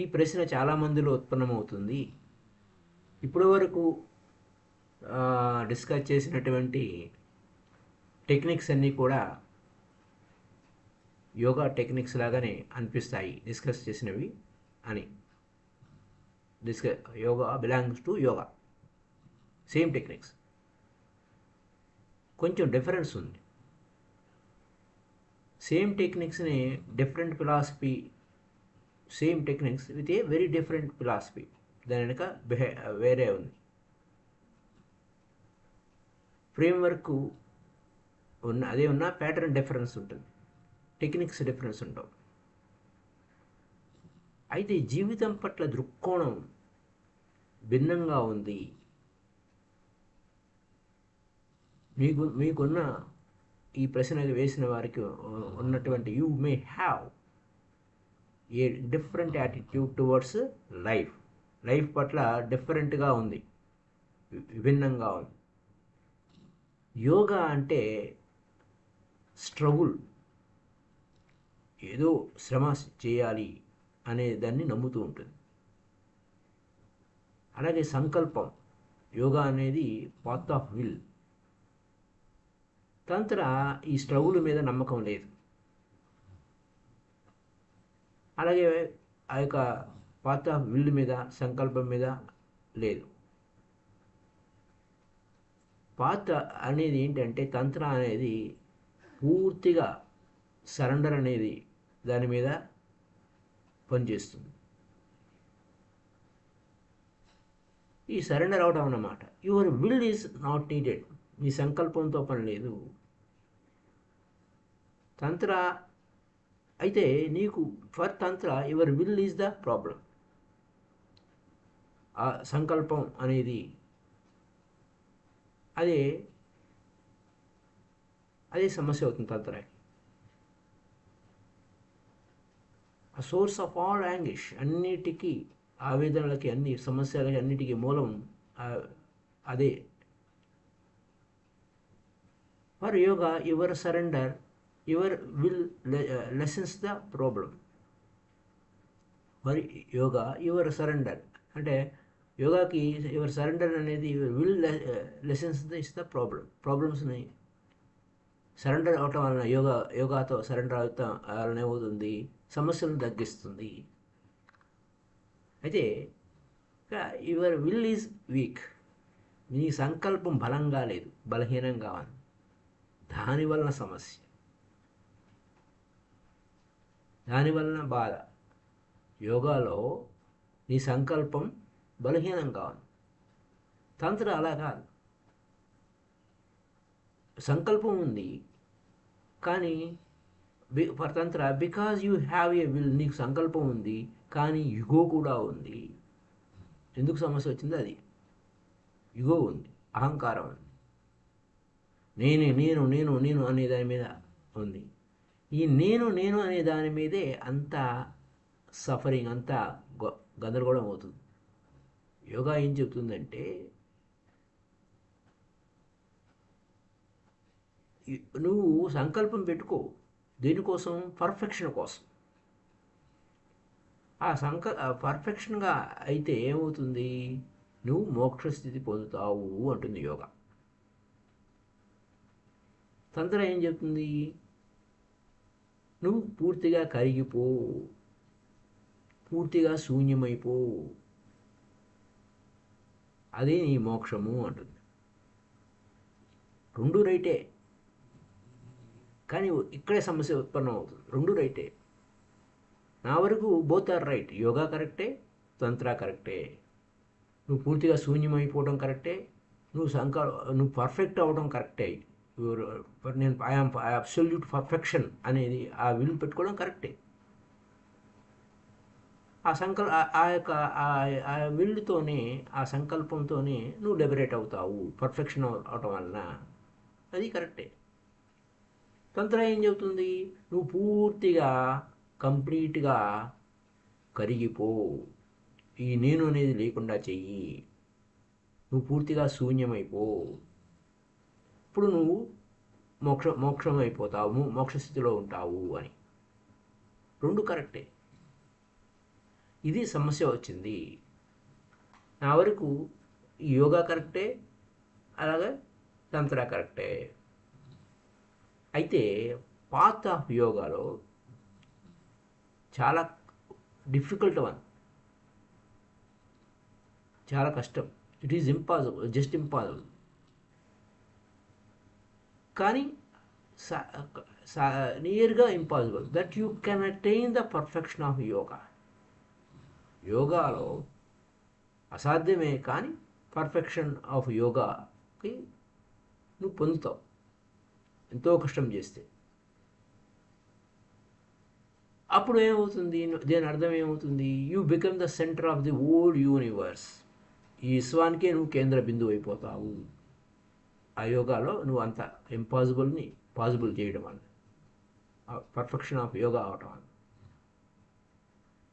ఈ ప్రశ్న చాలామందిలో ఉత్పన్నమవుతుంది. ఇప్పటి వరకు డిస్కస్ చేసినటువంటి టెక్నిక్స్ అన్నీ కూడా యోగా టెక్నిక్స్ లాగానే అనిపిస్తాయి డిస్కస్ చేసినవి అని. Yoga belongs to yoga, same techniques. కొంచెం డిఫరెన్స్ ఉంది. సేమ్ టెక్నిక్స్ని different philosophy, same techniques with a very different philosophy దాని వెనుక వేరే ఉంది. ఫ్రేమ్వర్క్ అదే ఉన్న ప్యాటర్న్ డిఫరెన్స్ ఉంటుంది, టెక్నిక్స్ డిఫరెన్స్ ఉండవు. అయితే జీవితం పట్ల దృక్కోణం భిన్నంగా ఉంది. మీకున్న ఈ ప్రశ్న వేసిన వారికి ఉన్నటువంటి you may have a different attitude towards life పట్ల డిఫరెంట్గా ఉంది, విభిన్నంగా ఉంది. యోగా అంటే స్ట్రగుల్, ఏదో శ్రమ చేయాలి అనే దాన్ని నమ్ముతూ ఉంటుంది. అలాగే సంకల్పం, యోగా అనేది పాత్ ఆఫ్ విల్. తంత్ర ఈ స్ట్రగుల్ మీద నమ్మకం లేదు. అలాగే ఆ యొక్క పాత్ ఆఫ్ విల్ మీద, సంకల్పం మీద లేదు. పాత్ అనేది ఏంటంటే తంత్ర అనేది పూర్తిగా సరెండర్ అనేది దాని మీద పనిచేస్తుంది. ఈ సరెండర్ అవడం అన్నమాట. Your will is not needed, మీ సంకల్పంతో పని లేదు. తంత్ర అయితే నీకు for tantra your will is the problem. ఆ సంకల్పం అనేది అదే సమస్య అవుతుంది తంత్రాకి. ఆ సోర్స్ ఆఫ్ ఆల్ యాంగిష్, అన్నిటికీ ఆవేదనలకి, అన్ని సమస్యలకి అన్నిటికీ మూలం అదే. For yoga your surrender, your will lessons the problem. For yoga your surrender అంటే యోగాకి యువర్ సరెండర్ అనేది విల్ లెసన్స్ ఇస్ ద ప్రాబ్లమ్స్ని సరెండర్ అవటం వలన, యోగాతో సరెండర్ అవుతాం వలన ఏమవుతుంది, సమస్యలను తగ్గిస్తుంది. అయితే యువర్ విల్ ఈజ్ వీక్, నీ సంకల్పం బలంగా లేదు, బలహీనంగా ఉంది. దానివలన సమస్య, దానివలన బాధ. యోగాలో నీ సంకల్పం బలహీనంగా ఉంది. తంత్ర అలా కాదు. సంకల్పం ఉంది కానీ for Tantra because you have a will, నీకు సంకల్పం ఉంది కానీ యుగో కూడా ఉంది. ఎందుకు సమస్య వచ్చింది? అది యుగో ఉంది, అహంకారం ఉంది, నేను అనే దాని మీద ఉంది. ఈ నేను అనే దాని మీదే అంత సఫరింగ్, అంతా గందరగోళం అవుతుంది. యోగా ఏం చెప్తుందంటే నువ్వు సంకల్పం పెట్టుకో, దేనికోసం? పర్ఫెక్షన్ కోసం. ఆ పర్ఫెక్షన్గా అయితే ఏమవుతుంది, నువ్వు మోక్ష స్థితి పొందుతావు అంటుంది యోగా. తంత్ర ఏం చెప్తుంది? నువ్వు పూర్తిగా కరిగిపో, పూర్తిగా శూన్యమైపో, అదే నీ మోక్షము అంటుంది. రెండు రైటే, కానీ ఇక్కడే సమస్య ఉత్పన్నం అవుతుంది. రెండు రైటే. నా వరకు బోత్ ఆర్ రైట్. యోగా కరెక్టే, తంత్ర కరెక్టే. నువ్వు పూర్తిగా శూన్యమైపోవడం కరెక్టే, నువ్వు పర్ఫెక్ట్ అవ్వడం కరెక్టే. నేను అబ్సల్యూట్ పర్ఫెక్షన్ అనేది ఆ విల్ పెట్టుకోవడం కరెక్టే. ఆ యొక్క ఆ విల్తోనే, ఆ సంకల్పంతోనే నువ్వు లిబరేట్ అవుతావు పర్ఫెక్షన్ అవటం వలన. అది కరెక్టే. తంత్ర ఏం చెబుతుంది? నువ్వు పూర్తిగా కంప్లీట్గా కరిగిపో, ఈ నేను అనేది లేకుండా చెయ్యి, నువ్వు పూర్తిగా శూన్యమైపో, ఇప్పుడు నువ్వు మోక్షం అయిపోతావు, మోక్ష స్థితిలో ఉంటావు అని. రెండు కరెక్టే. ఇది సమస్య వచ్చింది. నా వరకు ఈ యోగా కరెక్టే, అలాగే తంత్ర కరెక్టే. అయితే పాత్ ఆఫ్ యోగాలో చాలా డిఫికల్ట్ వన్, చాలా కష్టం. It is impossible, just impossible. కానీ నియర్గా impossible that you can attain the perfection of yoga. యోగాలో అసాధ్యమే, కానీ పర్ఫెక్షన్ ఆఫ్ యోగాకి నువ్వు పొందుతావు ఎంతో కష్టం చేస్తే. అప్పుడు ఏమవుతుంది, దీని అర్థం ఏమవుతుంది? You become the centre of the old universe. ఈ విశ్వానికే నువ్వు కేంద్ర బిందువు అయిపోతావు ఆ యోగాలో. నువ్వు అంత ఇంపాసిబుల్ని పాసిబుల్ చేయడం వల్ల, పర్ఫెక్షన్ ఆఫ్ యోగా అవటం వల్ల.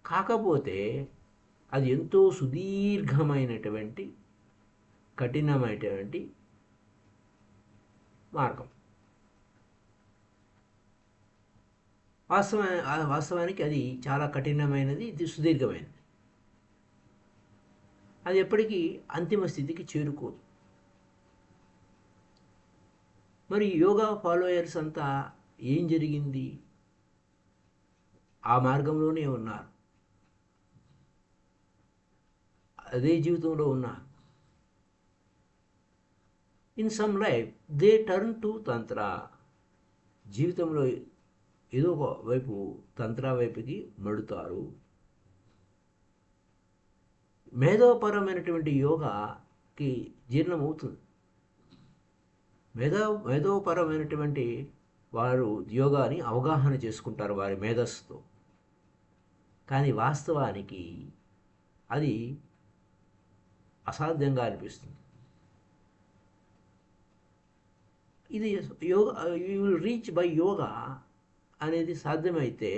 కాకపోతే అది ఎంతో సుదీర్ఘమైనటువంటి, కఠినమైనటువంటి మార్గం. వాస్తవానికి అది చాలా కఠినమైనది, ఇది సుదీర్ఘమైనది. అది ఎప్పటికీ అంతిమ స్థితికి చేరుకోదు. మరి యోగా ఫాలోయర్స్ అంతా ఏం జరిగింది? ఆ మార్గంలోనే ఉన్నారు, అదే జీవితంలో ఉన్నారు. In some life they turn to తంత్ర. జీవితంలో ఏదో ఒక వైపు తంత్ర వైపుకి మడుతారు. మేధోపరమైనటువంటి యోగాకి జీర్ణమవుతుంది. మేధోపరమైనటువంటి వారు యోగాని అవగాహన చేసుకుంటారు వారి మేధస్సుతో. కానీ వాస్తవానికి అది అసాధ్యంగా అనిపిస్తుంది. ఇది yoga, you will reach by yoga అనేది సాధ్యమైతే,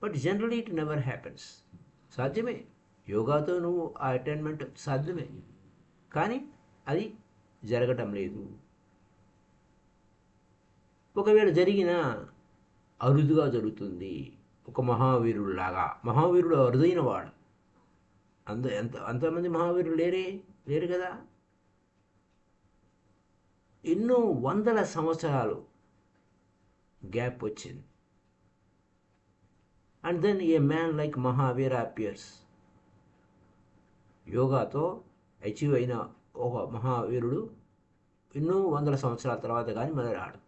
but generally it never happens. సాధ్యమే, యోగాతో నువ్వు ఆ అటైన్మెంట్ సాధ్యమే, కానీ అది జరగటం లేదు. ఒకవేళ జరిగినా అరుదుగా జరుగుతుంది. ఒక మహావీరుడులాగా. మహావీరుడు అరుదైన వాడు. అంతమంది మహావీరులు లేరు కదా. ఎన్నో వందల సంవత్సరాలు గ్యాప్ వచ్చింది. And then a man like Mahavira appears. యోగాతో అచీవ్ అయిన ఒక మహావీరుడు ఎన్నో వందల సంవత్సరాల తర్వాత కానీ మన రాడు.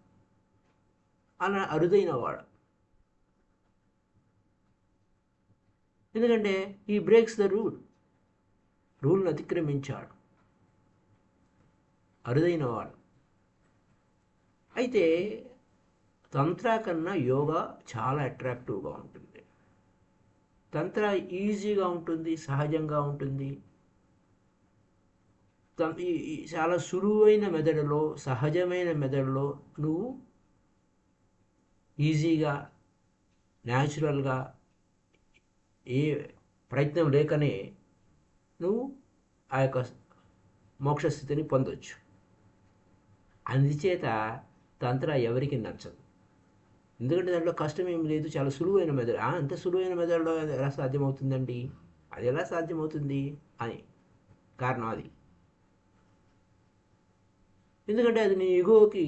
అలా అరుదైన వాడు. ఎందుకంటే ఈ బ్రేక్స్ ద రూల్ని అతిక్రమించాడు, అరుదైన వాడు. అయితే తంత్ర కన్నా యోగా చాలా అట్రాక్టివ్గా ఉంటుంది. తంత్ర ఈజీగా ఉంటుంది, సహజంగా ఉంటుంది. చాలా సులువైన మెథడ్లో, సహజమైన మెథడ్లో నువ్వు ఈజీగా, న్యాచురల్గా, ఏ ప్రయత్నం లేకనే నువ్వు ఆ యొక్క మోక్షస్థితిని పొందొచ్చు. అందుచేత తంత్ర ఎవరికి నచ్చదు. ఎందుకంటే దాంట్లో కష్టం ఏం లేదు, చాలా సులువైన మెథడ్. అంత సులువైన మెథడ్లో ఎలా సాధ్యమవుతుందండి, అది ఎలా సాధ్యమవుతుంది అని కారణం అది. ఎందుకంటే అది నీ ఈగోకి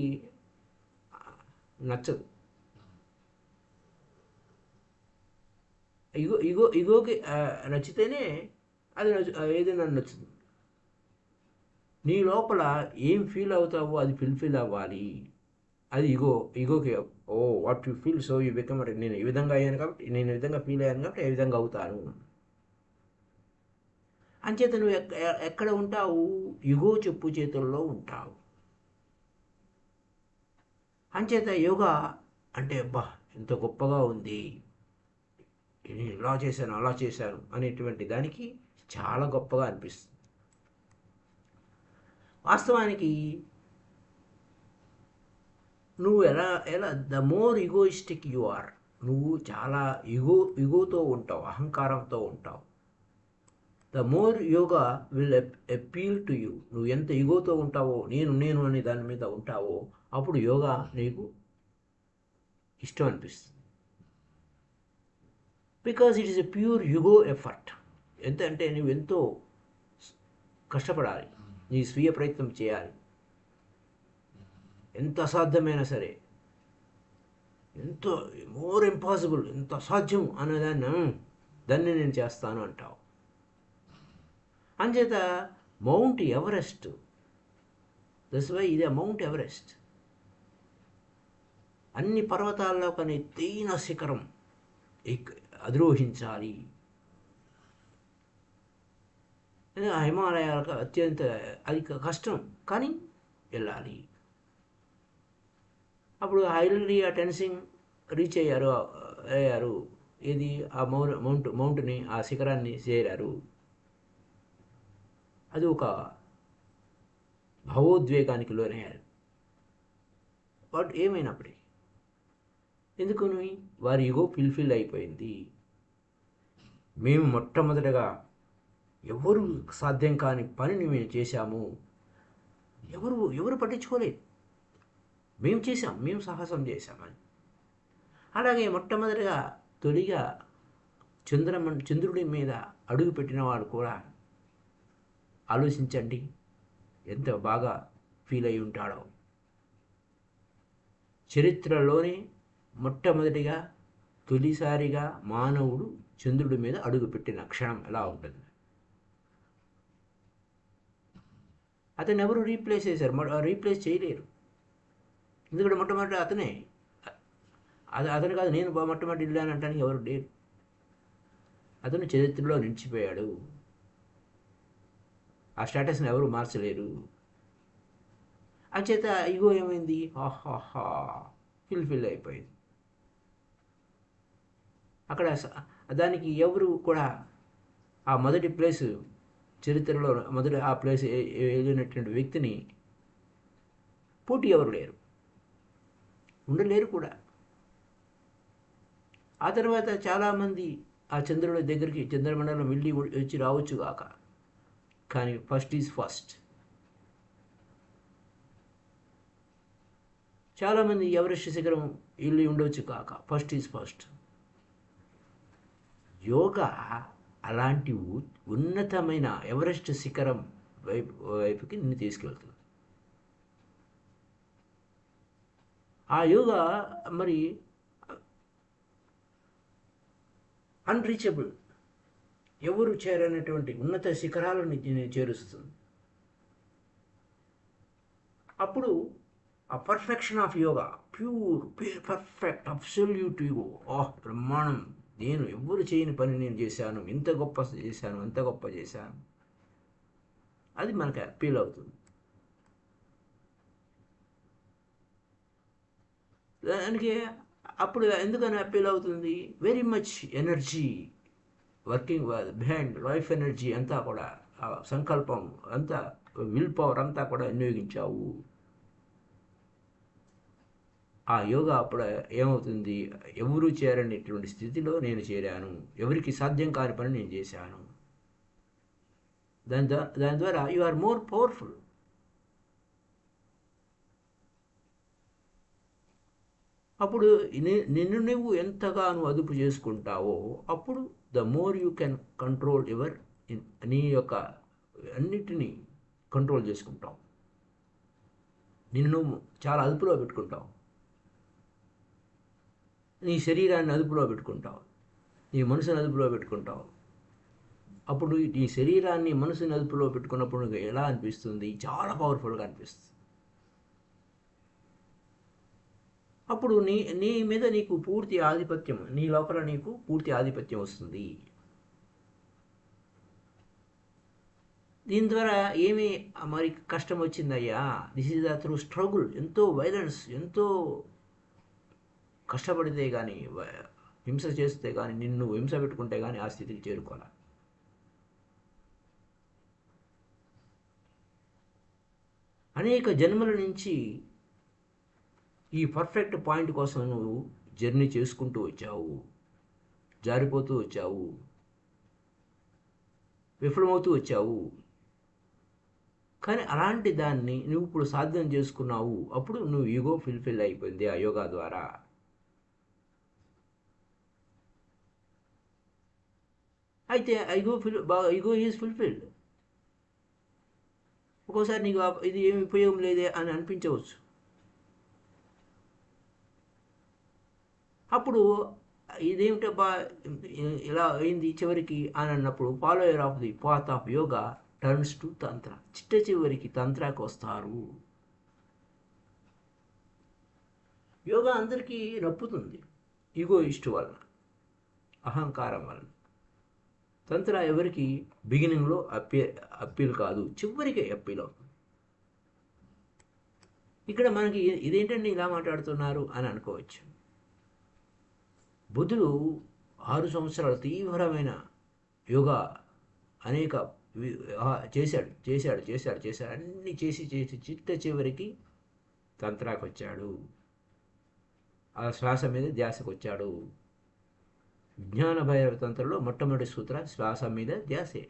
నచ్చదు. ఈగోకి నచ్చితేనే అది ఏదైనా నచ్చుతుంది. నీ లోపల ఏం ఫీల్ అవుతావో అది ఫుల్ఫిల్ అవ్వాలి. అది ఈగోకి what you feel, so you become. నేను ఈ విధంగా అయ్యాను కాబట్టి, నేను ఈ విధంగా ఫీల్ అయ్యాను కాబట్టి ఏ విధంగా అవుతాను. అంచేత నువ్వు ఎక్కడ ఉంటావు? ఈగో చెప్పు చేతుల్లో ఉంటావు. అంచేత యోగా అంటే అబ్బా ఎంత గొప్పగా ఉంది, నేను ఇలా చేశాను అలా చేశాను అనేటువంటి దానికి చాలా గొప్పగా అనిపిస్తుంది. వాస్తవానికి నువ్వు ఎలా the more egoistic you are, నువ్వు చాలా ఈగోతో ఉంటావు, అహంకారంతో ఉంటావు. The more yoga will appeal to you. నువ్వు ఎంత ఈగోతో ఉంటావో, నేను అనే దాని మీద ఉంటావో, అప్పుడు యోగా నీకు ఇష్టం అనిపిస్తుంది. Because it is a pure ego effort. ఎంత అంటే నువ్వు ఎంతో కష్టపడాలి, నీ స్వీయ ప్రయత్నం చేయాలి, ఎంత అసాధ్యమైనా సరే, ఎంత మోర్ ఇంపాసిబుల్, ఎంత అసాధ్యం దాన్ని నేను చేస్తాను అంటావు. అంచేత మౌంట్ ఎవరెస్ట్, దట్స్ వై ఇది మౌంట్ ఎవరెస్ట్, అన్ని పర్వతాల్లో కానీ ఎత్తైన శిఖరం అధిరోహించాలి. హిమాలయాలకు అత్యంత అది కష్టం, కానీ వెళ్ళాలి. అప్పుడు హైలరియా టెన్సింగ్ రీచ్ అయ్యారు. ఇది ఆ మౌంట్ని, ఆ శిఖరాన్ని చేరారు. అది ఒక భావోద్వేగానికి లోనయ్యారు. బట్ ఏమైనప్పటికీ ఎందుకని వారి ఈగో ఫుల్ఫిల్ అయిపోయింది. మేము మొట్టమొదటగా ఎవరు సాధ్యం కాని పనిని మేము చేశాము, ఎవరు పట్టించుకోలేదు, మేము చేశాం, మేము సాహసం చేశామని. అలాగే మొట్టమొదటిగా తొలిగా చంద్రుడి మీద అడుగు పెట్టిన వాడు కూడా ఆలోచించండి ఎంత బాగా ఫీల్ అయి ఉంటాడో. చరిత్రలోనే మొట్టమొదటిగా తొలిసారిగా మానవుడు చంద్రుడి మీద అడుగు పెట్టిన క్షణం ఎలా ఉంటుంది? అతను ఎవరు రీప్లేస్ చేయలేరు. ఎందుకంటే మొట్టమొదటి అతనే, అతను కాదు నేను మొట్టమొదటి వెళ్ళాను అంటానికి ఎవరు లేరు. అతను చరిత్రలో నిలిచిపోయాడు. ఆ స్టేటస్ని ఎవరు మార్చలేరు. అంచేత ఇగో ఏమైంది, ఆహాహా ఫుల్ఫిల్ అయిపోయింది. అక్కడ దానికి ఎవరు కూడా ఆ మొదటి ప్లేసు చరిత్రలో ఆ ప్లేస్ వెళ్ళినటువంటి వ్యక్తిని పోటీ ఎవరు లేరు, ఉండలేరు కూడా. ఆ తర్వాత చాలామంది ఆ చంద్రుడి దగ్గరికి, చంద్రమండలం వెళ్ళి వచ్చి రావచ్చు కాక, కానీ ఫస్ట్ ఈజ్ ఫస్ట్. చాలామంది ఎవరెస్ట్ శిఖరం వెళ్ళి ఉండవచ్చు కాక, ఫస్ట్ ఈజ్ ఫస్ట్. యోగా అలాంటి ఉన్నతమైన ఎవరెస్ట్ శిఖరం వైపుకి నిన్ను తీసుకెళ్తుంది. ఆ యోగా మరి అన్రీచబుల్, ఎవరు చేరనటువంటి ఉన్నత శిఖరాలను చేరుస్తుంది. అప్పుడు ఆ perfection of yoga, pure perfect absolute yoga, బ్రహ్మాండం, నేను ఎవరు చేయని పని నేను చేశాను, ఇంత గొప్ప చేశాను, అంత గొప్ప చేశాను, అది మనకు అప్పీల్ అవుతుంది. దానికి అప్పుడు ఎందుకని అప్పీల్ అవుతుంది? Very much energy working behind life, energy అంతా కూడా, సంకల్పం అంతా, విల్ పవర్ అంతా కూడా వినియోగించావు. ఆ యోగా అప్పుడు ఏమవుతుంది? ఎవరు చేరనేటువంటి స్థితిలో నేను చేరాను, ఎవరికి సాధ్యం కాని పని నేను చేశాను. దాని ద్వారా యు ఆర్ మోర్ పవర్ఫుల్. అప్పుడు నిన్ను నువ్వు ఎంతగానో అదుపు చేసుకుంటావో, అప్పుడు the more you can control నీ యొక్క అన్నిటినీ కంట్రోల్ చేసుకుంటావు. నిన్ను నువ్వు చాలా అదుపులో పెట్టుకుంటావు. నీ శరీరాన్ని అదుపులో పెట్టుకుంటావు, నీ మనసుని అదుపులో పెట్టుకుంటావు. అప్పుడు నీ శరీరాన్ని మనసుని అదుపులో పెట్టుకున్నప్పుడు ఎలా అనిపిస్తుంది? చాలా పవర్ఫుల్గా అనిపిస్తుంది. అప్పుడు నీ మీద నీకు పూర్తి ఆధిపత్యం, నీ లోపల నీకు పూర్తి ఆధిపత్యం వస్తుంది. దీని ద్వారా ఏమి మరి కష్టం వచ్చిందయ్యా? This is through struggle. ఎంతో వైలెన్స్, ఎంతో కష్టపడితే కానీ, హింస చేస్తే కానీ, నిన్ను హింస పెట్టుకుంటే కానీ ఆ స్థితికి చేరుకోవాలి. అనేక జన్మల నుంచి ఈ పర్ఫెక్ట్ పాయింట్ కోసం నువ్వు జర్నీ చేసుకుంటూ వచ్చావు, జారిపోతూ వచ్చావు, విఫలమవుతూ వచ్చావు. కానీ అలాంటి దాన్ని నువ్వు ఇప్పుడు సాధ్యం చేసుకున్నావు. అప్పుడు నువ్వు ఈగో ఫుల్ఫిల్ అయిపోయింది ఆ యోగా ద్వారా. అయితే ఈగో ఈజ్ ఫుల్ఫిల్డ్. ఒక్కోసారి నీకు ఇది ఏమి ఉపయోగం లేదే అని అనిపించవచ్చు. అప్పుడు ఇదేమిటబ్బా ఇలా అయింది చివరికి అని అన్నప్పుడు follower of the path of yoga turns to తంత్ర. చివరికి తంత్రాకి వస్తారు. యోగా అందరికీ నప్పుతుంది ఈగోయిస్ట్ వలన, అహంకారం వలన. తంత్ర ఎవరికి బిగినింగ్లో అప్పీల్ కాదు, చివరికి అప్పీల్ అవుతుంది. ఇక్కడ మనకి ఇదేంటండి ఇలా మాట్లాడుతున్నారు అని అనుకోవచ్చు. బుద్ధుడు 6 సంవత్సరాలు తీవ్రమైన యోగా అనేక చేశాడు అన్నీ చేసి చివరికి తంత్రాకి వచ్చాడు. ఆ శ్వాస మీద ధ్యాసకు వచ్చాడు. జ్ఞాన భైరవ తంత్రంలో మొట్టమొదటి సూత్ర శ్వాస మీద ధ్యాసే,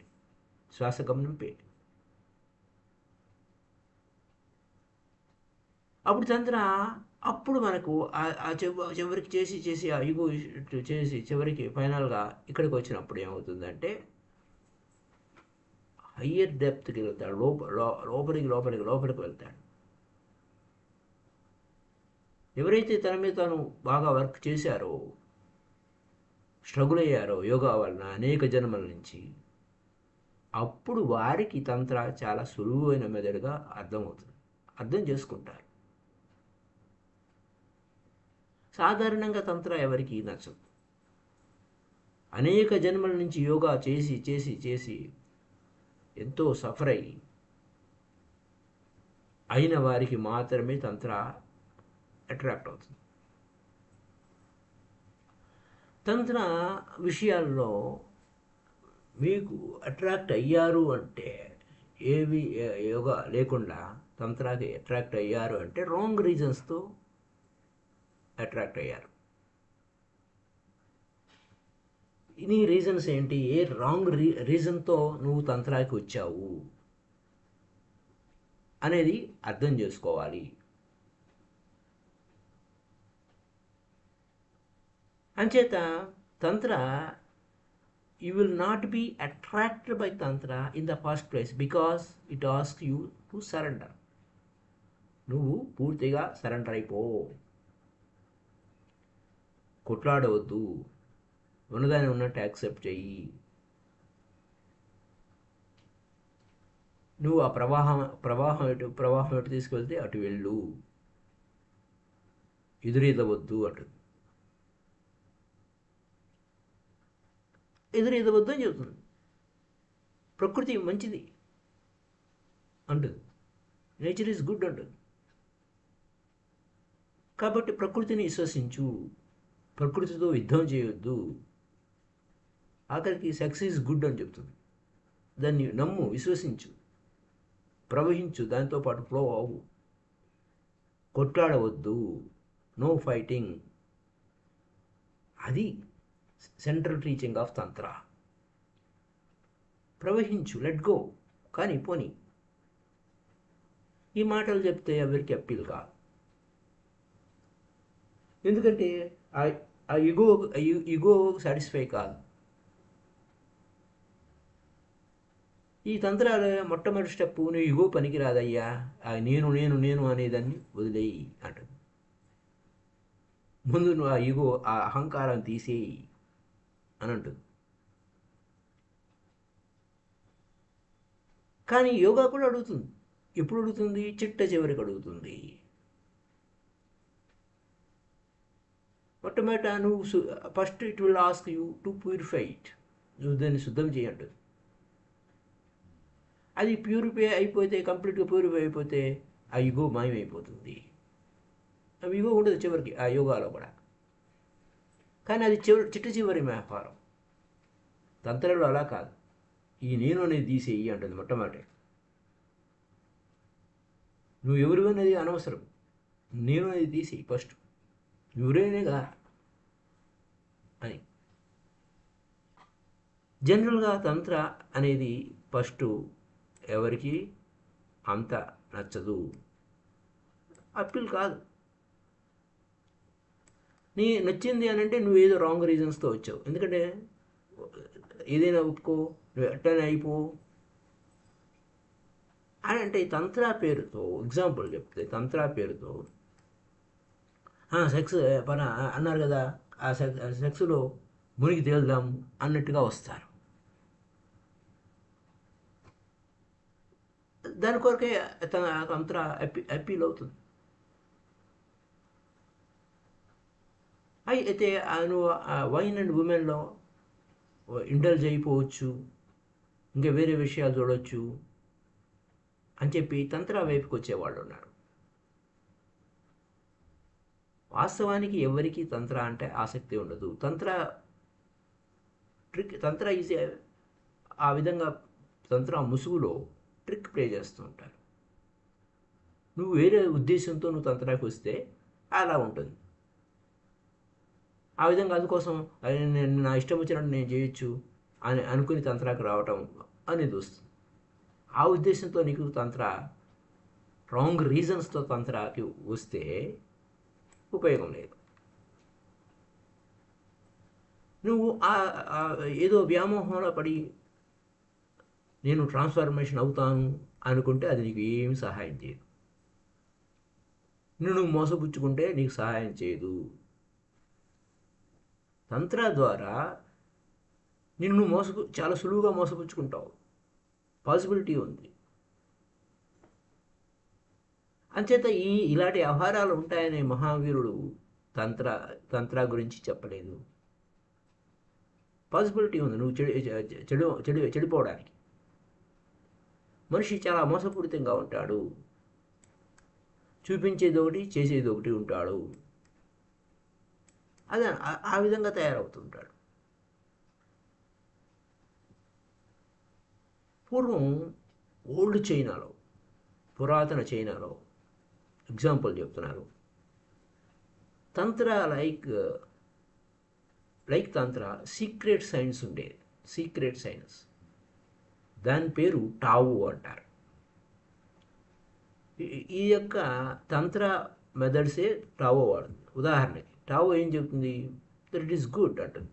శ్వాస గమనింపే. అప్పుడు తంత్ర అప్పుడు మనకు చివరికి చేసి ఆ ఈగో చేసి చివరికి ఫైనల్గా ఇక్కడికి వచ్చినప్పుడు ఏమవుతుందంటే హయ్యర్ డెప్త్కి వెళ్తాడు, లోపలికి వెళ్తాడు. ఎవరైతే తన మీద తాను బాగా వర్క్ చేశారో, స్ట్రగుల్ అయ్యారో యోగా వలన అనేక జన్మల నుంచి, అప్పుడు వారికి తంత్ర చాలా సులువైన మెదడుగా అర్థమవుతుంది, అర్థం చేసుకుంటారు. సాధారణంగా తంత్ర ఎవరికి నచ్చదు. అనేక జన్మల నుంచి యోగా చేసి ఎంతో సఫర్ అయిన వారికి మాత్రమే తంత్ర అట్రాక్ట్ అవుతుంది. తంత్ర విషయాల్లో మీకు అట్రాక్ట్ అయ్యారు అంటే, ఏవి యోగా లేకుండా తంత్రాకి అట్రాక్ట్ అయ్యారు అంటే రాంగ్ రీజన్స్తో అట్రాక్ట్ అయ్యారు. నీ రీజన్స్ ఏంటి? ఏ రాంగ్ రీజన్తో నువ్వు తంత్రాకి వచ్చావు అనేది అర్థం చేసుకోవాలి. అంచేత tantra, you will not be attracted by tantra in the first place because it ask you to surrender. నువ్వు పూర్తిగా సరెండర్ అయిపో, కొట్లాడవద్దు, ఉన్నదాన్ని ఉన్నట్టు యాక్సెప్ట్ చెయ్యి. నువ్వు ఆ ప్రవాహం ఎటు తీసుకెళ్తే అటు వెళ్ళు, ఎదురీదవద్దు ఎదురీదవద్దు అని చెబుతుంది. ప్రకృతి మంచిది అంటుంది, నేచర్ ఈజ్ గుడ్ అంటుంది. కాబట్టి ప్రకృతిని విశ్వసించు, ప్రకృతితో యుద్ధం చేయొద్దు. ఆఖరికి సెక్స్ ఈజ్ గుడ్ అని చెప్తుంది. దాన్ని నమ్ము, విశ్వసించు, ప్రవహించు, దాంతోపాటు ఫ్లో అవ్వు. కొట్లాడవద్దు, నో ఫైటింగ్. అది central teaching of Tantra. ప్రవహించు, let go, కానీ పోనీ. ఈ మాటలు చెప్తే ఎవరికి అప్పీల్ కాదు. ఎందుకంటే ఆ ఈగో సాటిస్ఫై కాదు. ఈ తంత్రాల మొట్టమొదటి స్టెప్, నువ్వు ఈగో పనికిరాదయ్యా, నేను నేను నేను అనేదాన్ని వదిలేయి అంటుంది. ముందు నువ్వు ఆ ఈగో, ఆ అహంకారం తీసేయి అని అంటుంది. కానీ యోగా కూడా అడుగుతుంది. ఎప్పుడు అడుగుతుంది? చివరికి అడుగుతుంది. మొట్టమొదట నువ్వు first it will ask you to purify it. నువ్వు దాన్ని శుద్ధం చేయంటుంది. అది ప్యూరిఫై అయిపోతే, కంప్లీట్గా ప్యూరిఫై అయిపోతే ఆ ఈగో మాయమైపోతుంది. ఆ ఈగో ఉండదు చివరికి ఆ యోగాలో కూడా. కానీ అది చివరి వ్యాపారం. తంత్రంలో అలా కాదు. ఈ నేను అనేది తీసేయి అంటుంది మొట్టమొదటి. నువ్వు ఎవరు అనేది అనవసరం, నేను అనేది తీసేయి ఫస్ట్, నువ్వురేనేగా అని. జనరల్గా తంత్ర అనేది ఫస్ట్ ఎవరికి అంత నచ్చదు, అప్పీల్ కాదు. నీ నచ్చింది అని అంటే నువ్వేదో రాంగ్ రీజన్స్తో వచ్చావు. ఎందుకంటే ఏదైనా ఒప్పుకో, నువ్వు ఎట్టనే అయిపో అని అంటే తంత్రా పేరుతో, ఎగ్జాంపుల్ చెప్తే తంత్రా పేరుతో సెక్స్ పన అన్నారు కదా, ఆ సెక్స్లో మునిగి తేలుదాం అన్నట్టుగా వస్తారు. దాని కొరకే తంత్ర అప్పీల్ అవుతుంది. అయితే నువ్వు వైన్ అండ్ ఉమెన్లో ఇండల్జ్ అయిపోవచ్చు, ఇంకా వేరే విషయాలు చూడవచ్చు అని చెప్పి తంత్ర వైపుకి వచ్చేవాళ్ళు ఉన్నారు. వాస్తవానికి ఎవరికి తంత్ర అంటే ఆసక్తి ఉండదు. తంత్ర ఈజ్ ఆ విధంగా తంత్ర ముసుగులో ట్రిక్ ప్లే చేస్తూ ఉంటారు. నువ్వు వేరే ఉద్దేశంతో నువ్వు తంత్రాకి వస్తే అలా ఉంటుంది. ఆ విధంగా అందుకోసం నేను నా ఇష్టం వచ్చినట్టు నేను చేయొచ్చు అని అనుకుని తంత్రాకి రావటం అనేది వస్తుంది. ఆ ఉద్దేశంతో నీకు రాంగ్ రీజన్స్తో తంత్రాకి వస్తే ఉపయోగం లేదు. నువ్వు ఏదో వ్యామోహంలో పడి నేను ట్రాన్స్ఫర్మేషన్ అవుతాను అనుకుంటే అది నీకు ఏమి సహాయం చేయదు. నువ్వు మోసపుచ్చుకుంటే నీకు సహాయం చేయదు. తంత్ర ద్వారా నిన్ను చాలా సులువుగా మోసపుచ్చుకుంటావు, పాసిబిలిటీ ఉంది. అంచేత ఇలాంటి వ్యవహారాలు ఉంటాయనే మహావీరుడు తంత్ర గురించి చెప్పలేదు. పాసిబిలిటీ ఉంది నువ్వు చెడిపోవడానికి. మనిషి చాలా మోసపూరితంగా ఉంటాడు, చూపించేది ఒకటి చేసేది ఒకటి ఉంటాడు. అదే ఆ విధంగా తయారవుతుంటాడు. పూర్వం ఓల్డ్ చైనాలో, పురాతన చైనాలో ఎగ్జాంపుల్ చెప్తున్నారు. తంత్ర లైక్ తంత్ర సీక్రెట్ సైన్స్ ఉండేది. సీక్రెట్ సైన్స్, దాని పేరు టావో అంటారు. ఈ యొక్క తంత్ర మెథడ్సే టావో వాడుతుంది. ఉదాహరణకి టావో ఏం చెప్తుంది? దట్ ఇట్ ఈస్ గుడ్ అంటుంది.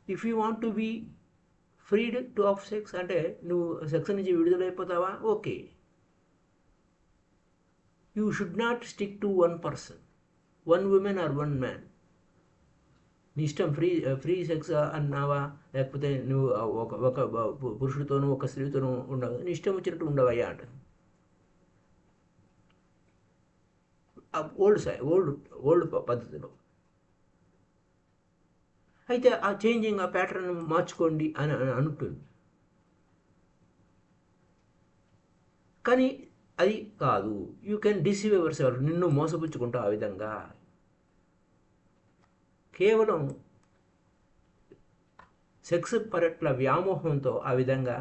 If you want to be freed to of sex, అంటే నువ్వు సెక్స్ నుంచి విడుదలైపోతావా, okay. You should not stick to one person, one woman or one man. నీ ఇష్టం, ఫ్రీ సెక్స్ అన్నావా, లేకపోతే నువ్వు ఒక పురుషుడితోనూ ఒక స్త్రీతోనూ ఉండవు, నీ ఇష్టం వచ్చినట్టు ఉండవయ్యా అంటుంది. ఓల్డ్ పద్ధతిలో. అయితే ఆ చేంజింగ్, ఆ ప్యాటర్న్ మార్చుకోండి అని అంటుంది. కానీ అది కాదు. You can deceive your self. నిన్ను మోసపుచ్చుకుంటావు ఆ విధంగా. కేవలం సెక్స్ పట్ల వ్యామోహంతో ఆ విధంగా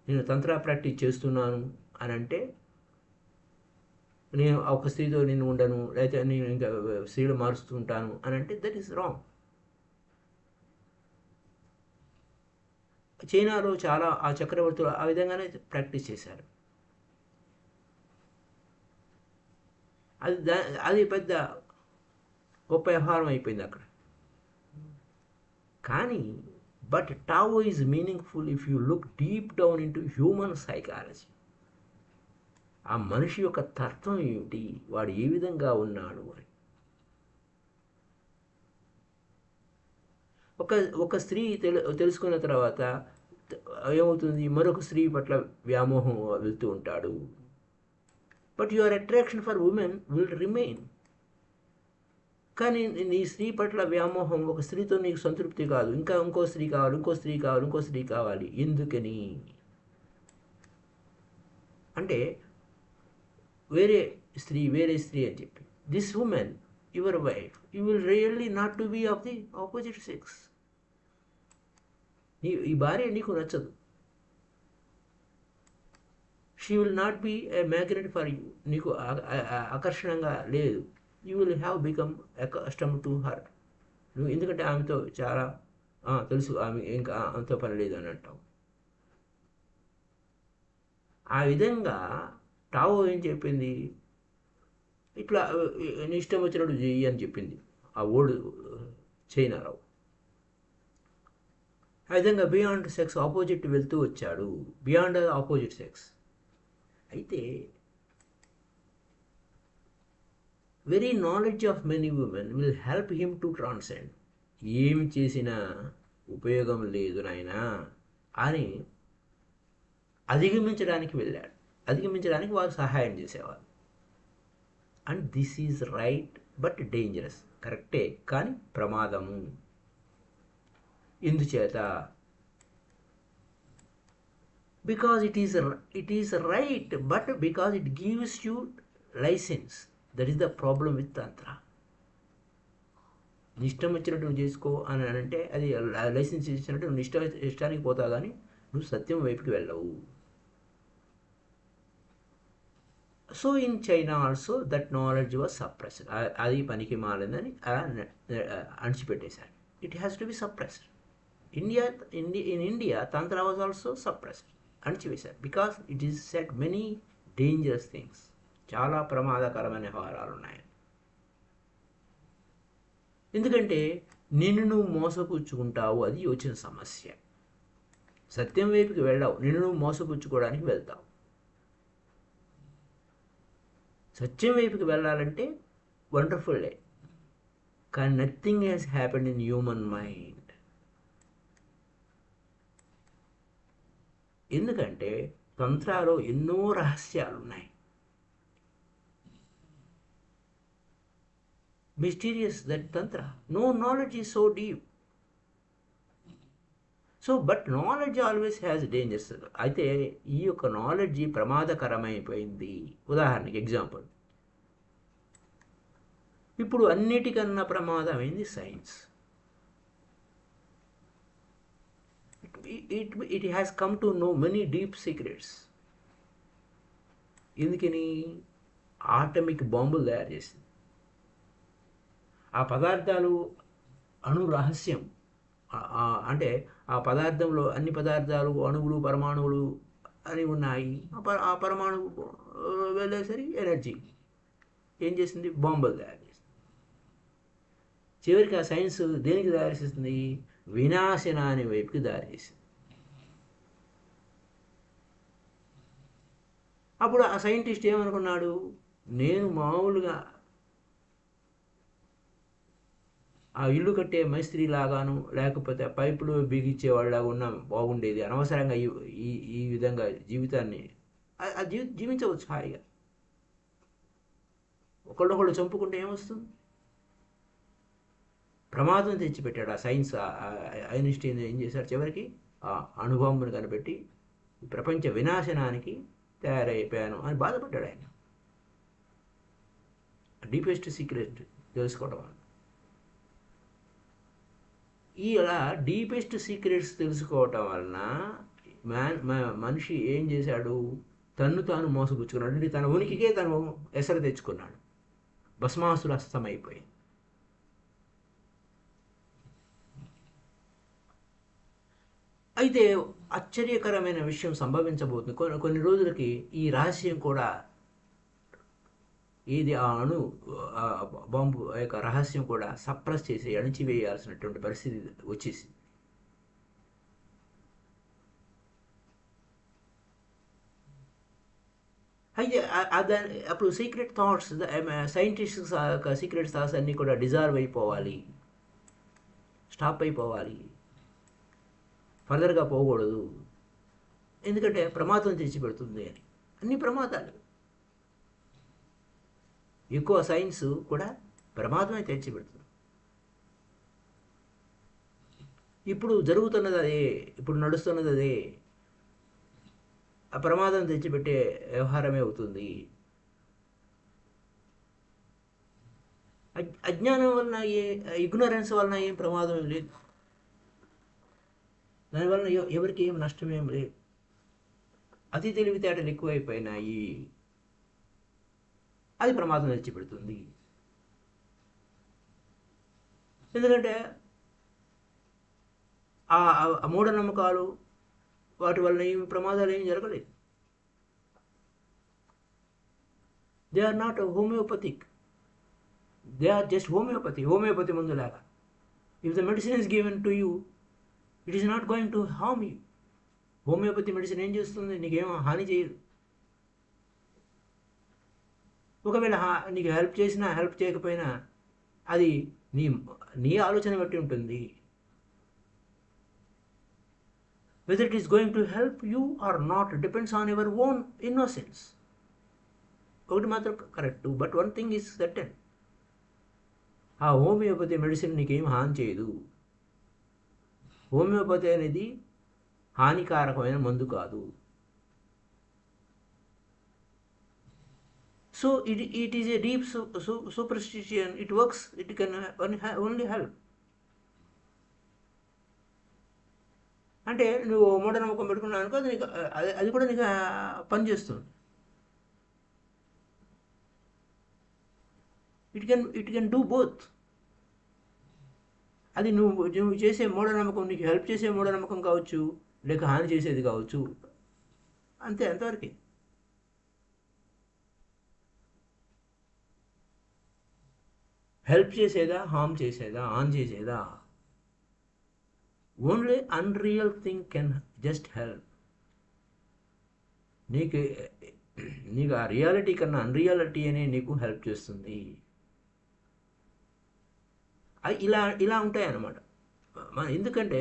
నేను తంత్ర ప్రాక్టీస్ చేస్తున్నాను అని అంటే, నేను ఒక స్త్రీతో నేను ఉండను, లేకపోతే నేను ఇంకా స్త్రీలు మారుస్తూ ఉంటాను అని అంటే దట్ ఈస్ రాంగ్. చైనాలో చాలా ఆ చక్రవర్తులు ఆ విధంగానే ప్రాక్టీస్ చేశారు. అది పెద్ద గొప్ప వ్యవహారం అయిపోయింది అక్కడ. కానీ but Tao is meaningful if you look deep down in to human psychology. ఆ మనిషి యొక్క తత్వం ఏమిటి, వాడు ఏ విధంగా ఉన్నాడు అని. ఒక స్త్రీ తెలుసుకున్న తర్వాత ఏమవుతుంది, మరొక స్త్రీ పట్ల వ్యామోహం వెళ్తూ ఉంటాడు. But your attraction for women will remain. కానీ నీ స్త్రీ పట్ల వ్యామోహం, ఒక స్త్రీతో నీకు సంతృప్తి కాదు, ఇంకా ఇంకో స్త్రీ కావాలి, ఇంకో స్త్రీ కావాలి, ఇంకో స్త్రీ కావాలి. ఎందుకని అంటే వేరే స్త్రీ అని చెప్పి, this women your wife, you will really not to be of the opposite sex. ఈ భార్య నీకు నచ్చదు. She will not be a magnet for you. నీకు ఆకర్షణంగా లేదు. You will have become accustom to her. నువ్వు ఎందుకంటే ఆమెతో చాలా తెలుసు, ఆమె ఇంకా ఆమెతో పని లేదు అని అంటావు. ఆ విధంగా టావో ఏం చెప్పింది, ఇట్లా నీ ఇష్టం వచ్చినట్టు చెయ్యి అని చెప్పింది. ఆ ఓల్డ్ చైనారావు. ఆ విధంగా బియాండ్ సెక్స్ ఆపోజిట్ వెళ్తూ వచ్చాడు, బియాండ్ ఆపోజిట్ సెక్స్. అయితే very knowledge of many women will help him to transcend. ఏమి చేసినా ఉపయోగం లేదు నాయనా అని అధిగమించడానికి వెళ్ళాడు. అధిగమించడానికి వారు సహాయం చేసేవారు. And this is right but dangerous. కరెక్టే కానీ ప్రమాదము. ఎందుచేత? Because it is right but because it gives you license. That is the problem with tantra. ఇష్టం వచ్చినట్టు నువ్వు చేసుకో అని అంటే అది లైసెన్స్ ఇచ్చినట్టు నువ్వు ఇష్టానికి పోతావు, కానీ నువ్వు సత్యం వైపుకి వెళ్ళవు. So in China also that knowledge was suppressed. అది పనికి మాలిందని అణిచిపెట్టేశారు. It has to be suppressed. In India tantra was also suppressed, అణిచివేశారు. Because it is set many dangerous things. చాలా ప్రమాదకరమైన వ్యవహారాలు ఉన్నాయి. ఎందుకంటే నిన్ను నువ్వు మోసపుచ్చుకుంటావు, అది వచ్చిన సమస్య. సత్యం వైపుకి వెళ్ళావు, నిన్ను నువ్వు మోసపుచ్చుకోవడానికి వెళ్తావు. సత్యం వైపుకి వెళ్ళాలంటే వండర్ఫుల్లే, కానీ nothing has happened in human mind. ఎందుకంటే తంత్రాలో ఎన్నో రహస్యాలు ఉన్నాయి. Mysterious that tantra. No knowledge is so deep. So but knowledge always has dangers. అయితే ఈ యొక్క నాలెడ్జ్ ప్రమాదకరమైపోయింది. ఉదాహరణకి ఎగ్జాంపుల్, ఇప్పుడు అన్నిటికన్నా ప్రమాదమైంది science. It has come to know many deep secrets. ఎందుకని? ఆటమిక్ బాంబులు తయారు చేసింది. ఆ పదార్థాలు అణు రహస్యం. అంటే ఆ పదార్థంలో అన్ని పదార్థాలు, అణువులు, పరమాణువులు అని ఉన్నాయి. ఆ పరమాణువు వెళ్ళేసరికి ఎనర్జీ ఏం చేసింది? బాంబులు తయారు చేసింది. చివరికి ఆ సైన్స్ దేనికి దారి చేస్తుంది? వినాశనాని వైపుకి దారి చేసింది. అప్పుడు ఆ సైంటిస్ట్ ఏమనుకున్నాడు? నేను మామూలుగా ఆ ఇల్లు కట్టే మేస్త్రి లాగాను, లేకపోతే పైపులు బిగించేవాళ్ళలాగా ఉన్నా బాగుండేది. అనవసరంగా ఈ విధంగా జీవితాన్ని జీవించవచ్చు హాయిగా. ఒకళ్ళొకళ్ళు చంపుకుంటే ఏమొస్తుంది? ప్రమాదం తెచ్చిపెట్టాడు ఆ సైన్స్. ఐన్స్టీన్ ఏం చేశాడు? చివరికి ఆ అణుబాంబును కనిపెట్టి ప్రపంచ వినాశనానికి తయారైపోయాను అని బాధపడ్డాడు ఆయన. డీపెస్ట్ సీక్రెట్ తెలుసుకోవడం వల్ల. ఇలా డీపెస్ట్ సీక్రెట్స్ తెలుసుకోవటం వలన మనిషి ఏం చేశాడు? తన్ను తాను మోసపుచ్చుకున్నాడు. అంటే తన ఉనికికే తను ఎసరు తెచ్చుకున్నాడు. భస్మాసురస్తమైపోయింది. అయితే ఆశ్చర్యకరమైన విషయం సంభవించబోతుంది. కొన్ని రోజులకి ఈ రహస్యం కూడా, ఏది ఆ బాంబు యొక్క రహస్యం కూడా సప్రెస్ చేసి అణిచివేయాల్సినటువంటి పరిస్థితి వచ్చేసి. అయితే అప్పుడు secret thoughts, scientist secret thoughts అన్నీ కూడా డిజాల్వ్ అయిపోవాలి, స్టాప్ అయిపోవాలి, ఫర్దర్గా పోకూడదు. ఎందుకంటే ప్రమాదం తెచ్చిపెడుతుంది అని. అన్ని ప్రమాదాలు. ఎక్కువ సైన్స్ కూడా ప్రమాదమే తెచ్చిపెడుతుంది. ఇప్పుడు జరుగుతున్నది అదే, ఇప్పుడు నడుస్తున్నది అదే. ఆ ప్రమాదం తెచ్చిపెట్టే వ్యవహారమే అవుతుంది. అజ్ఞానం వలన, ఇగ్నోరెన్స్ వలన ఏం ప్రమాదం లేదు. దానివల్ల ఎవరికి ఏం నష్టమేం లేదు. అతి తెలివితేటలు ఎక్కువైపోయినాయి, అది ప్రమాదం తెచ్చిపెడుతుంది. ఎందుకంటే ఆ మూఢనమ్మకాలు వాటి వలన ఏమి ప్రమాదాలు ఏమి జరగలేదు. They are not homeopathic. They are just homeopathy మందులాగా. If the medicine is given to you, it is not going to harm you. Homeopathy medicine ఏం చేస్తుంది? నీకేమో హాని చేయదు. ఒకవేళ నీకు హెల్ప్ చేసినా హెల్ప్ చేయకపోయినా అది నీ నీ ఆలోచన బట్టి ఉంటుంది. Whether it is going to help you or not depends on your own innocence. ఒకటి మాత్రం correct, but one thing is certain, ఆ హోమియోపతి మెడిసిన్ నీకేం హాని చేయదు. హోమియోపతి అనేది హానికారకమైన మందు కాదు. So it is a deep superstition. It works, it can only help. అంటే నువ్వు మూఢనమ్మకం పెట్టుకున్నావు అనుకో, అది నీకు అది కూడా నీకు పనిచేస్తుంది. It can do both. అది నువ్వు చేసే మూఢనమ్మకం నీకు హెల్ప్ చేసే మూఢనమ్మకం కావచ్చు, లేక హాని చేసేది కావచ్చు, అంతే, అంతవరకే. హెల్ప్ చేసేదా, హార్మ్ చేసేదా, ఆన్ చేసేదా? Only unreal thing can just help. నీకు ఆ రియాలిటీ కన్నా అన్రియాలిటీ అనే నీకు హెల్ప్ చేస్తుంది. ఇలా ఉంటాయి అన్నమాట. ఎందుకంటే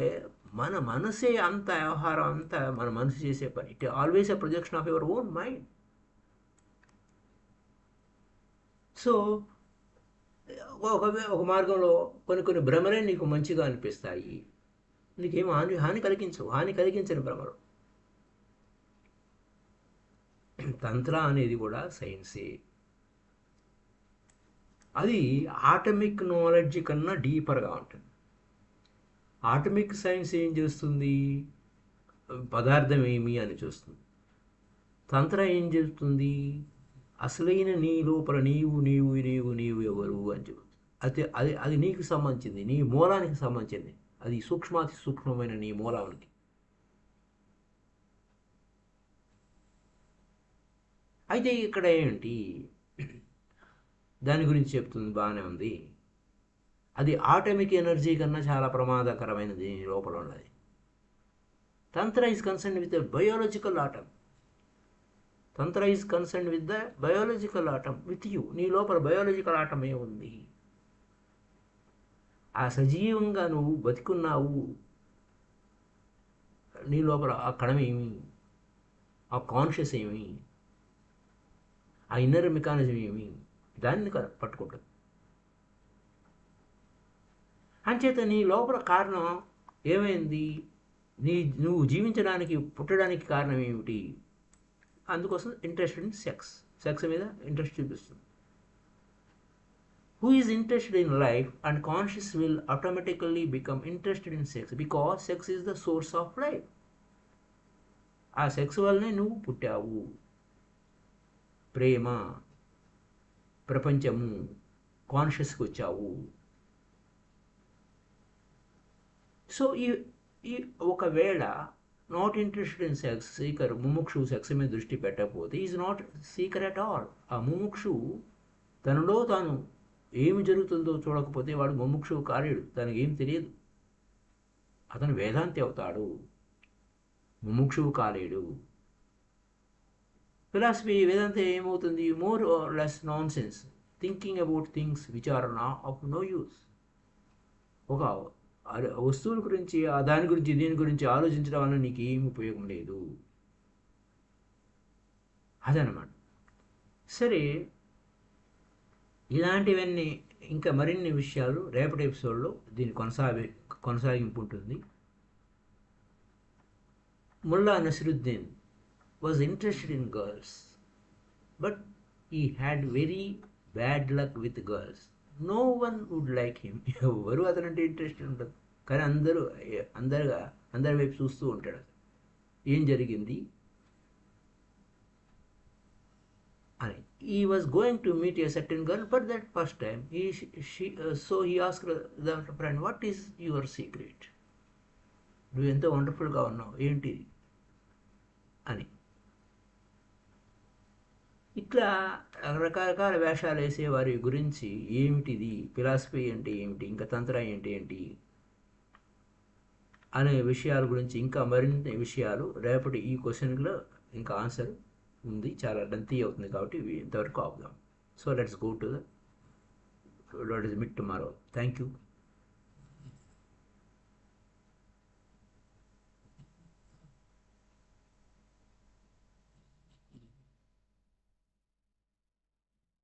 మన మనసే అంత వ్యవహారం, అంతా మన మనసు చేసే పని. It always a projection of your own mind. So ఒక మార్గంలో కొన్ని భ్రమలే నీకు మంచిగా అనిపిస్తాయి, నీకేం హాని కలిగించవు. హాని కలిగించని భ్రమలు. తంత్ర అనేది కూడా సైన్సే. అది ఆటమిక్ నాలెడ్జ్ కన్నా డీపర్గా ఉంటుంది. ఆటమిక్ సైన్స్ ఏం చేస్తుంది? పదార్థం ఏమి అని చూస్తుంది. తంత్ర ఏం చేస్తుంది? అసలైన నీ లోపల నీవు నీవు నీవు నీవు ఎవరు అని చెబుతుంది. అది నీకు సంబంధించింది, నీ మూలానికి సంబంధించింది. అది సూక్ష్మాతి సూక్ష్మమైన నీ మూలానికి. అయితే ఇక్కడ ఏంటి, దాని గురించి చెప్తుంది, బాగానే ఉంది. అది ఆటమిక్ ఎనర్జీ కన్నా చాలా ప్రమాదకరమైనది లోపల ఉన్నది. Tantra is concern with the biological atom. Tantra is concern with the biological atom, with you. నీ లోపల బయోలాజికల్ ఆటమ్ ఏముంది? ఆ సజీవంగా నువ్వు బతికున్నావు, నీ లోపల ఆ కణమేమి, ఆ కాన్షియస్ ఏమి, ఆ ఇన్నర్ మెకానిజం ఏమి, దాన్ని పట్టుకుంటుంది. అంచేత నీ లోపల కారణం ఏమైంది? నువ్వు జీవించడానికి, పుట్టడానికి కారణం ఏమిటి? అందుకోసం ఇంట్రెస్ట్ ఇన్ సెక్స్ మీద ఇంట్రెస్ట్ చూపిస్తుంది. Who is interested in life and conscious will automatically become interested in sex, because sex is the source of life. ఆ సెక్స్ వల్లనే నువ్వు పుట్టావు. ప్రేమ, ప్రపంచము, కాన్షియస్కి వచ్చావు. సో ఈ ఒకవేళ not interested in sex, seeker, ముముక్షు సెక్స్ మీద దృష్టి పెట్టకపోతే is not seeker at all. ఆ ముముక్షు తనలో తాను ఏమి జరుగుతుందో చూడకపోతే వాడు ముముక్షువు కాలేడు, తనకి ఏం తెలియదు. అతను వేదాంతి అవుతాడు, ముముక్షువు కాలేడు. ఫిలాసఫీ, వేదాంతి ఏమవుతుంది? More or less nonsense, thinking about things which are of no use. ఒక వస్తువుల గురించి, దాని గురించి, దీని గురించి ఆలోచించడం వల్ల నీకు ఏమి ఉపయోగం లేదు. అదనమాట. సరే, ఇలాంటివన్నీ ఇంకా మరిన్ని విషయాలు రేపటి ఎపిసోడ్లో దీని కొనసాగింపు ఉంటుంది. Mulla Nasruddin was interested in girls, but he had very bad luck with girls. No one would like him. ఎవరు అతనంటే ఇంట్రెస్ట్ ఉండదు, కానీ అందరి వైపు చూస్తూ ఉంటాడు. ఏం జరిగింది అని. He was going to meet a certain girl, but that first time so he asked the friend, what is your secret? నువ్వు ఎంతో వండర్ఫుల్గా ఉన్నావు, ఏంటి అని. ఇట్లా రకరకాల వేషాలు వేసే వారి గురించి ఏమిటిది, ఫిలాసఫీ అంటే ఏమిటి, ఇంకా తంత్రం అంటే ఏంటి అనే విషయాల గురించి ఇంకా మరిన్ని విషయాలు రేపటి ఈ క్వశ్చన్లో ఇంకా ఆన్సర్ ఉంది. చాలా లెంతీ అవుతుంది కాబట్టి ఇంతవరకు ఆపుదాం. So let's go to the meet tomorrow. Thank you.